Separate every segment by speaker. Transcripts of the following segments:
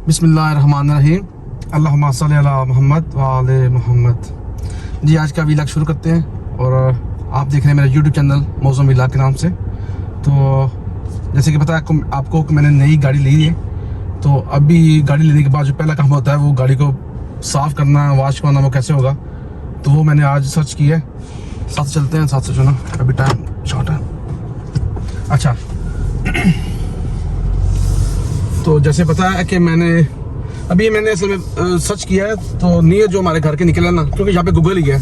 Speaker 1: बिस्मिल्लाहिर्रहमानिर्रहीम। अल्लाहुम्मा सल्ली अला मोहम्मद व आले मोहम्मद। जी, आज का व्लॉग शुरू करते हैं और आप देख रहे हैं मेरा यूट्यूब चैनल मौसम व्लॉग के नाम से। तो जैसे कि पता है आपको कि मैंने नई गाड़ी ली है, तो अभी गाड़ी लेने के बाद जो पहला काम होता है वो गाड़ी को साफ़ करना, वॉश करना, वो कैसे होगा, तो वो मैंने आज सर्च किया है। साथ चलते हैं, साथ से चलो, अभी टाइम शॉर्ट है। अच्छा, तो जैसे पता है कि मैंने असल में सर्च किया है, तो नियर जो हमारे घर के निकला ना, क्योंकि यहाँ पे गूगल ही है,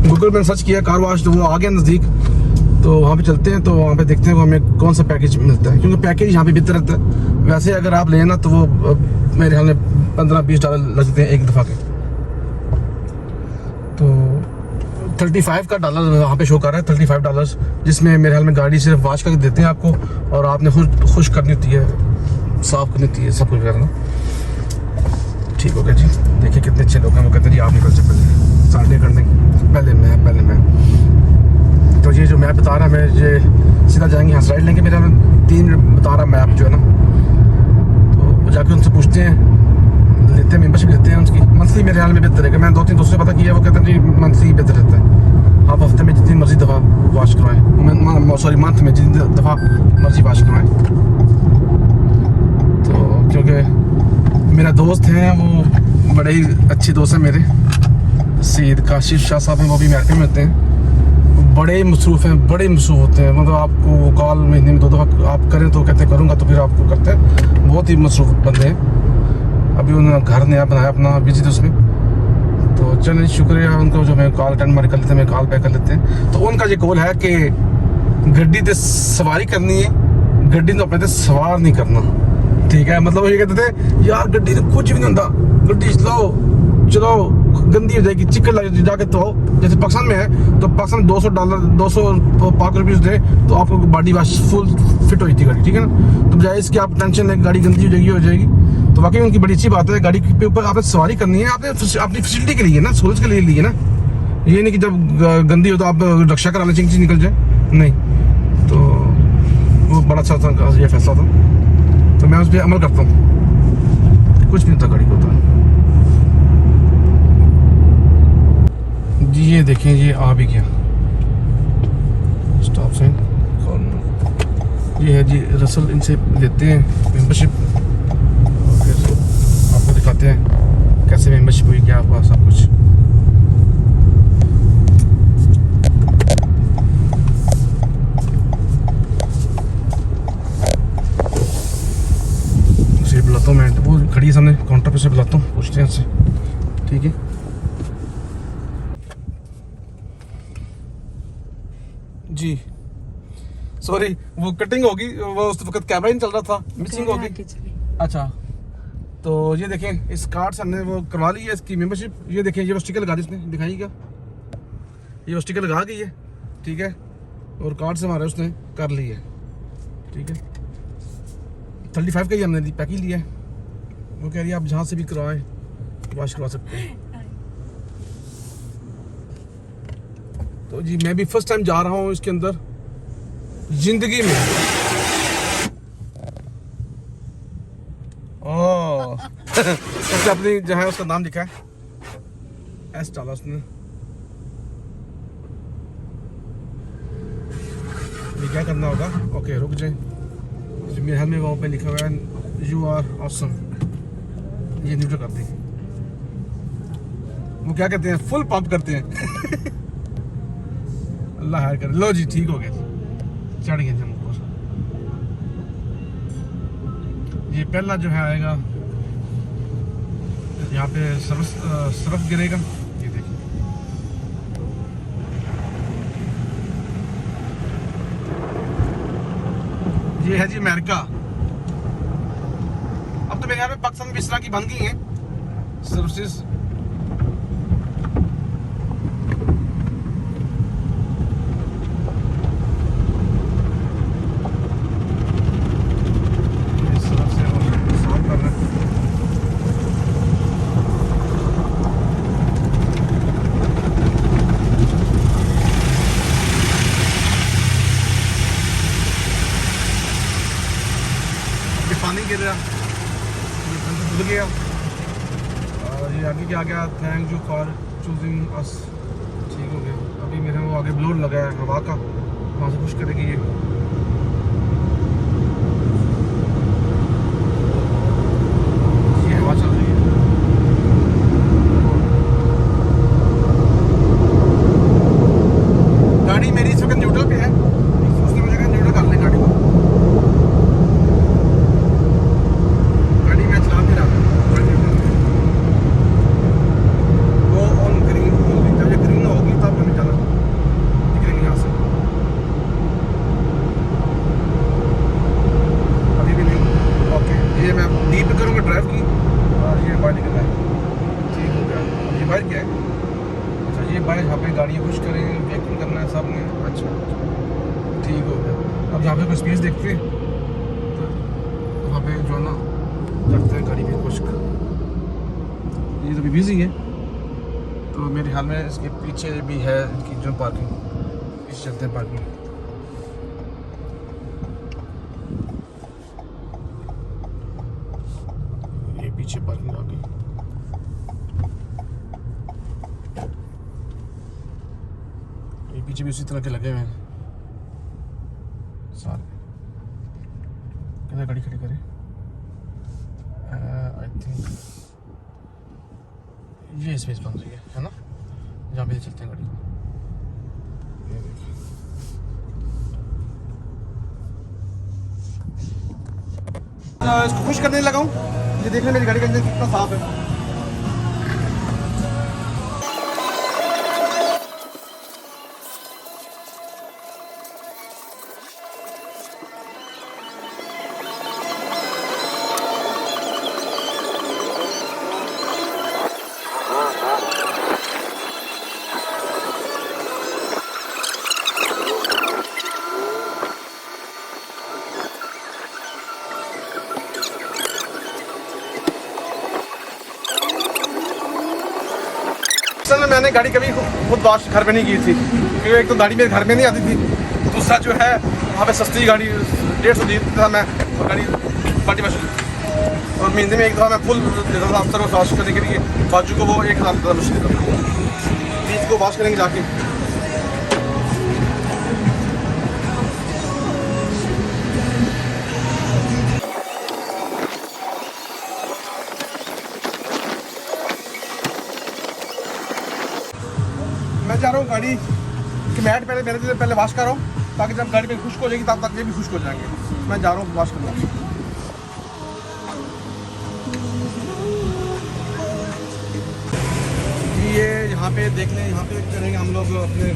Speaker 1: गूगल मैंने सर्च किया कार वॉश, तो वो आ गया नज़दीक। तो वहाँ पे चलते हैं, तो वहाँ पे देखते हैं वो हमें कौन सा पैकेज मिलता है, क्योंकि पैकेज यहाँ पे बेहतर रहता है। वैसे अगर आप लेना तो वो मेरे ख्याल में $15-20 लगते हैं एक दफ़ा के। तो $35 का वहाँ पे शो कर रहा है, $35, जिसमें मेरे ख्याल में गाड़ी सिर्फ वॉश करके देते हैं आपको, और आपने खुश करनी होती है, साफ़ करनी होती है, सब कुछ करना। ठीक हो गया जी। देखिए कितने अच्छे लोग हैं। वो कहते हैं जी आप निकल से पहले साढ़े करने पहले मैं तो ये जो मैप बता रहा है, मैं ये सीधा जाएंगे, यहाँ साइड लेंगे। मेरा 3 मिनट बता रहा मैप जो है ना, तो जाके उनसे पूछते हैं, लेते हैं, मेम्बरशिप लेते हैं उनकी। मंथली मेरे ख्याल में बेहतर है। मैंने 2-3 दोस्तों से पता किया, वो कहते हैं जी मंथली बेहतर रहता है। आप हफ्ते में जितनी मर्जी दफ़ा वॉश करवाएँ, सॉरी मंथ में जितनी दफ़ा मर्जी वॉश करवाएँ। तो क्योंकि मेरा दोस्त है, वो बड़े ही अच्छे दोस्त हैं मेरे, सैयद काशिफ शाह साहब हैं, वो भी अमेरिका में होते हैं। बड़े ही मसरूफ़ हैं, बड़े मसरूफ़ होते हैं। मतलब आपको कॉल महीने में 2 दफ़ा आप करें तो कहते करूँगा, तो फिर आपको करते हैं। बहुत ही मसरूफ़ बंदे हैं। अभी उन्होंने घर नया बनाया अपना, बिजी थे उसमें। तो चलिए शुक्रिया उनको, जो मैं कॉल अटेंड कर लेते हैं, मैं कॉल बैक कर लेते हैं। तो उनका ये गोल है कि गड्डी से सवारी करनी है, गड्डी तो अपने से सवार नहीं करना। ठीक है, मतलब ये कहते थे यार गड्डी तो कुछ भी नहीं होता, गड्डी चलाओ गंदी हो जाएगी, चिकन लग जाके। तो जैसे पाकिस्तान में है, तो पाकिस्तान में $200 दे तो आपको बॉडी वॉश फुल फिट हो जाती है गाड़ी। ठीक है ना, तो बजाय इसकी आप टेंशन है गाड़ी गंदी हो जाएगी। तो वाकई उनकी बड़ी अच्छी बात है। गाड़ी के ऊपर आपने सवारी करनी है, आपने अपनी फैसिलिटी के लिए ना, सहूलत के लिए ली है ना। ये नहीं कि जब गंदी हो तो आप रक्षा कराने चिंची निकल जाए, नहीं। तो वो बड़ा अच्छा था ये फैसला था, तो मैं उस पर अमल करता हूँ। कुछ नहीं होता गाड़ी को होता। जी ये देखें, ये आ भी गया स्टॉप साइन। ये है जी रसल, इनसे लेते हैं मेंबरशिप, और फिर आपको दिखाते हैं कैसे मेंबरशिप हुई, क्या हुआ, सब कुछ। उसे बुलाता हूँ मैं, वो खड़ी है सामने काउंटर पे, से बुलाता हूँ, पूछते हैं उससे। ठीक है जी, सॉरी वो कटिंग होगी, वो उस वक्त कैमरा ही नहीं चल रहा था, मिसिंग होगी। अच्छा, तो ये देखें, इस कार्ड से हमने वो करवा ली है इसकी मेंबरशिप। ये देखें, ये वो स्टिकर लगा दी उसने, दिखाई क्या, ये वो स्टिकर लगा गई है। ठीक है, और कार्ड से हमारा उसने कर ली है। ठीक है, 35 का ही हमने पैकेज लिया है। वो कह रही है आप जहाँ से भी करवाएं वॉश करवा सकते हैं। तो जी मैं भी फर्स्ट टाइम जा रहा हूँ इसके अंदर जिंदगी में। ओह उसने अपनी जो है उसका नाम लिखा है, एस डाला उसने। ये क्या करना होगा, ओके रुक जाए, मेरे हाथ में वहाँ पे लिखा हुआ है यू आर ऑसम, ये न्यूट्रल कर दी। वो क्या कहते हैं, फुल पंप करते हैं। अल्लाह हायर करे। लो जी ठीक हो गया, चढ़ गए हम ऊपर। ये पहला जो है आएगा, यहाँ पे सरफ गिरेगा। ये देखिए, ये है जी अमेरिका। अब तो मेरे यहाँ पे पाकिस्तान में इस तरह की बन गई हैं सर्विसेज। पानी गिर रहा, खुल गया। और ये आगे क्या आ गया, थैंक यू फॉर चूजिंग अस, ठीक हो गया। अभी मेरे वो आगे ब्लोर लगा है हवा का, वहाँ से पुश करेगी ये। हवा चल रही है। गाड़ी मेरी इस वक्त न्यूट्रल पे है, उसने मुझे कहा न्यूट्रल कर ले गाड़ी को। गाड़ी मैं चला नहीं रहा, वो ऑन ग्रीन होगी, जब ये ग्रीन होगी तब हमें जाना निकलेंगे यहाँ से। अभी भी नहीं। ओके, ये मैं डीप करूँगा ड्राइव की, और ये बाहर निकल आएगा, ठीक हो गया। अब ये बाहर क्या है, अच्छा ये बाहर यहाँ पे गाड़ियाँ पुश करें, वैक्यूम करना है सब ने। अच्छा ठीक हो गया। अब यहाँ पे कोई स्पेस देखते हैं तो वहाँ पे जो है ना रखते हैं गाड़ी पे कुछ। ये तो अभी बिजी है, तो मेरे ख्याल में इसके पीछे भी है इनकी जो पार्किंग, पीछे चलते हैं पार्किंग। ये पीछे पार्किंग आ गई। ये पीछे भी उसी तरह के लगे हुए हैं सारे। किधर गाड़ी खड़ी करें, आई थिंक ये स्पेस बन रही है ना, जहाँ पे चलते हैं गाड़ी को। ये देखिए, इसको खुश करने लगा हूँ। ये देखने मेरी गाड़ी का इंजन कितना साफ है। असल में मैंने गाड़ी कभी खुद वॉश घर में नहीं की थी, क्योंकि एक तो गाड़ी मेरे घर में नहीं आती थी, दूसरा जो है वहाँ पे सस्ती गाड़ी 150 दी था मैं, और गाड़ी पार्टी में, और महीने में एक दफ़ा मैं फुल देता था अफसर को वॉश करने के लिए। बाजू को वो 1000 देता था मुश्किल, बीच को वॉश करेंगे जाके। मैं चाह रहा हूँ गाड़ी कि मैट पहले मेरे से पहले वॉश कर रहा हूँ, ताकि जब गाड़ी पे खुश्क हो जाएगी तब तक ये भी खुश्क हो जाएंगे। मैं जा रहा हूँ वॉश करना। ये यहाँ पे देख लें, यहाँ पे करेंगे हम लोग अपने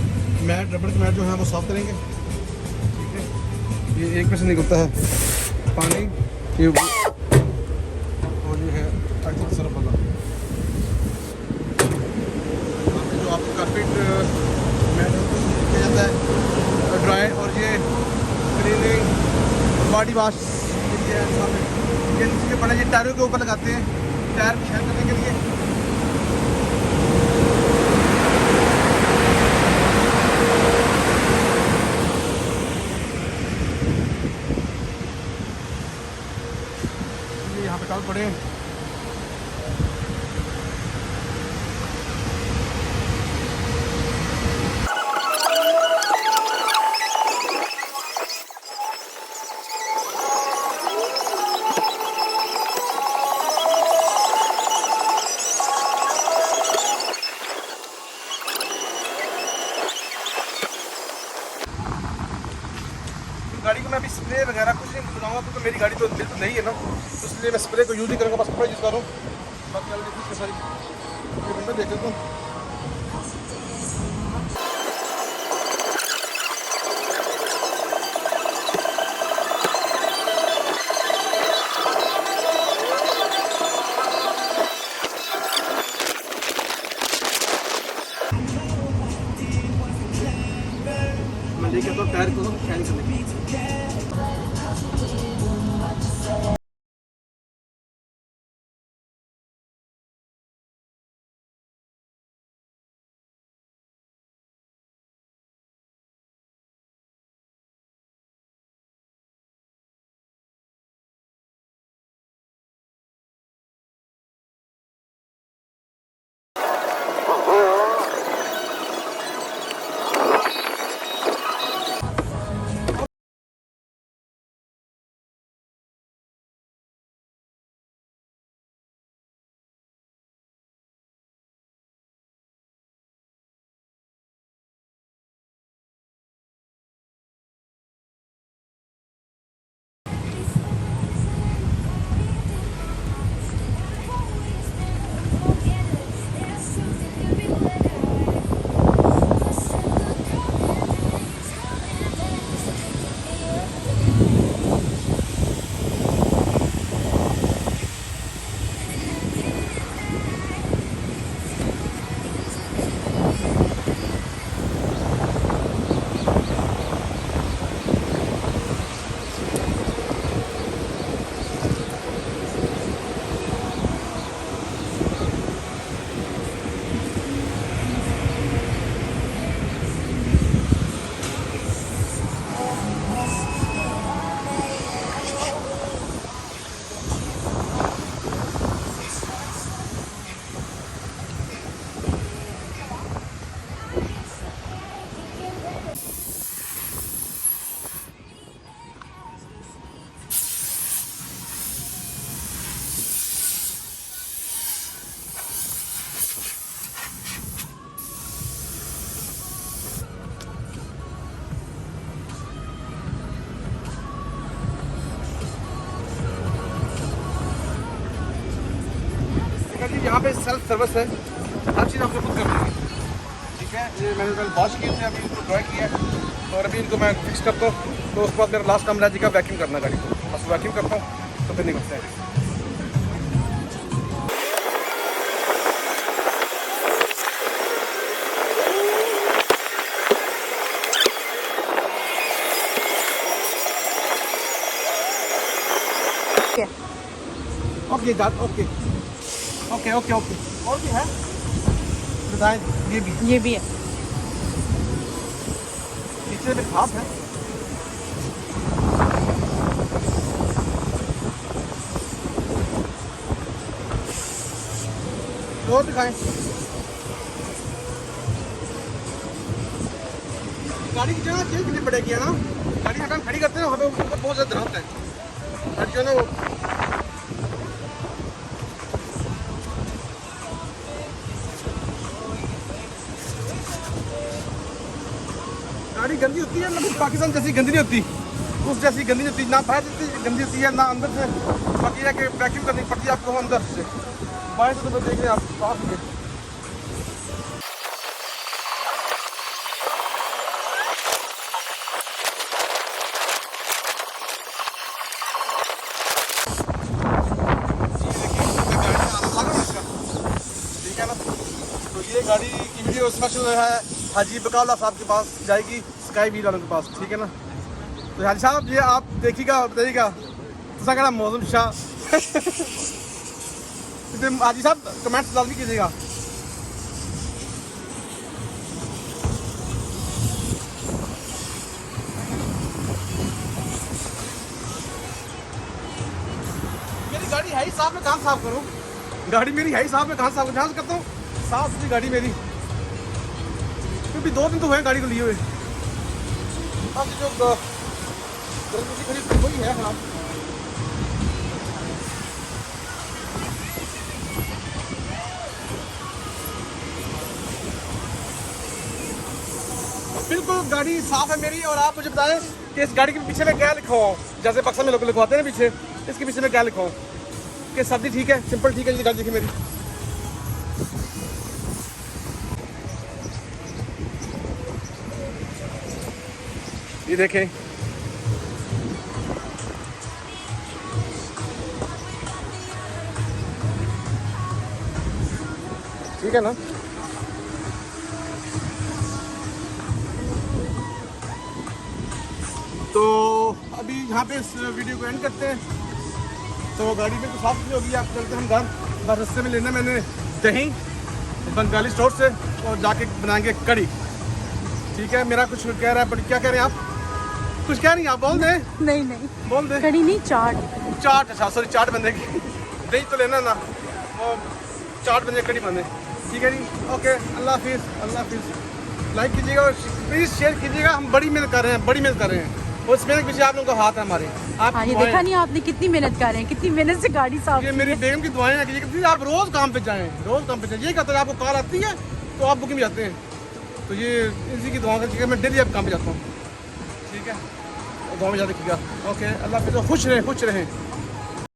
Speaker 1: मैट, रबड़ के मैट जो है वो साफ करेंगे, ठीक है। ये एक पे से निकलता है पानी, ये और ये है सरफ वाला। जो आपको कारपेट मैट किया जाता है ड्राई, और ये क्लीनिंग बॉडी वॉश के लिए ये नीचे पड़े, ये टायरों के ऊपर लगाते हैं टायर शेयर करने के लिए। यहाँ पे टाल पड़े हैं। गाड़ी को मैं अभी स्प्रे वगैरह कुछ नहीं लगाऊंगा, क्योंकि मेरी गाड़ी तो बिल्कुल नहीं है ना, तो इसलिए मैं स्प्रे को यूज़ नहीं करूँगा, बस कपड़ा यूज़ करूँ। बाकी सारी मैं देख लेता हूँ। मैं लेके तो टायर को फैन करने देखा जी यहाँ पे सेल्फ सर्विस है, हर चीज़ आपको खुद करनी है। ठीक है, ये मैंने कल वॉश किए थे, अभी इनको ड्राई किया है और अभी इनको मैं फिक्स करता हूँ। तो उसके बाद मेरा लास्ट काम रह जाएगा वैक्यूम करना गाड़ी को। बस वैक्यूम करता हूँ तो फिर निकलते हैं। Okay that okay okay okay okay. और भी है बताएं?
Speaker 2: ये भी है।
Speaker 1: पीछे में खास है। और दिखाएं। गाड़ी की जगह चेंज करनी पड़ेगी है ना। गाड़ी अगर हम खड़ी करते हैं ना वहाँ पे ऊपर बहुत ज़्यादा दरार है। गाड़ी जो है ना वो गाड़ी गंदी होती है, मतलब पाकिस्तान जैसी गंदी नहीं होती, उस जैसी गंदी नहीं होती, ना बाहर जैसी गंदी होती है ना अंदर से। बाकी है कि वैक्यूम करनी पड़ती है आपको अंदर से, बाहर से तो देख रहे हैं आप साफ है। ठीक है ना, तो ये गाड़ी की वीडियो स्पेशल है हाजी बकाउल्ला साहब के पास जाएगी, स्काई व्हील वालों के पास। ठीक है ना, तो हाजी साहब ये आप देखिएगा, बताइएगा तो कहना मौसम शाह। तो हाजी साहब कमेंट्स लाजमी कीजिएगा। मेरी गाड़ी है ही साहब, मैं कहाँ साफ करूँ? गाड़ी मेरी है ही साहब, मैं कहाँ साफ जहाँ से करता हूँ साफ सुथरी गाड़ी मेरी, क्योंकि 2 दिन तो हुए गाड़ी को लिए हुए। अब जो गर्मी खरीद वही है हाँ। बिल्कुल गाड़ी साफ है मेरी। और आप मुझे बताएं कि इस गाड़ी के पीछे में क्या लिखा हो, जैसे बक्सा में लोग लिखवाते हैं ना पीछे, इसके पीछे में क्या लिखा हो कि सर्दी ठीक है, सिंपल ठीक है। ये गाड़ी देखिए मेरी, ये देखें ठीक है ना। तो अभी यहाँ पे इस वीडियो को एंड करते हैं। तो गाड़ी में तो साफ होगी, आप चलते हैं हम घर। बस रास्ते में लेना मैंने दही बंगाली स्टोर से और जाके बनाएंगे कड़ी। ठीक है, मेरा कुछ कह रहा है, पर क्या कह रहे हैं आप? कुछ कह रही हैं आप? बोल दें।
Speaker 2: नहीं नहीं
Speaker 1: बोल दें।
Speaker 2: कड़ी नहीं, चाट।
Speaker 1: चाट, अच्छा सॉरी, चाट बन देगी। दही तो लेना ना, वो चाट बन जाए, कड़ी बने। ठीक है जी, ओके, अल्लाह हाफिज़, अल्लाह हाफिज़। लाइक कीजिएगा और प्लीज़ शेयर कीजिएगा। हम बड़ी मेहनत कर रहे हैं, बड़ी मेहनत कर रहे हैं, और इस मेहनत के पीछे आप लोगों का हाथ है हमारे। आप
Speaker 2: हाँ, ये देखा नहीं आपने कितनी मेहनत कर रहे हैं, कितनी मेहनत से गाड़ी साफ
Speaker 1: ये
Speaker 2: की
Speaker 1: मेरी
Speaker 2: है।
Speaker 1: बेगम की दुआएं हैं कि आप रोज़ काम पे जाएं, रोज़ काम पे जाएं। ये कहते हैं आपको कार आती है तो आप बुकिंग में जाते हैं, तो ये इसी की दुआ करके मैं डेली अब काम पे जाता हूँ। ठीक है, दुआ में जा देखिएगा। ओके, अल्लाह हाफिज़, खुश रहें, खुश रहें।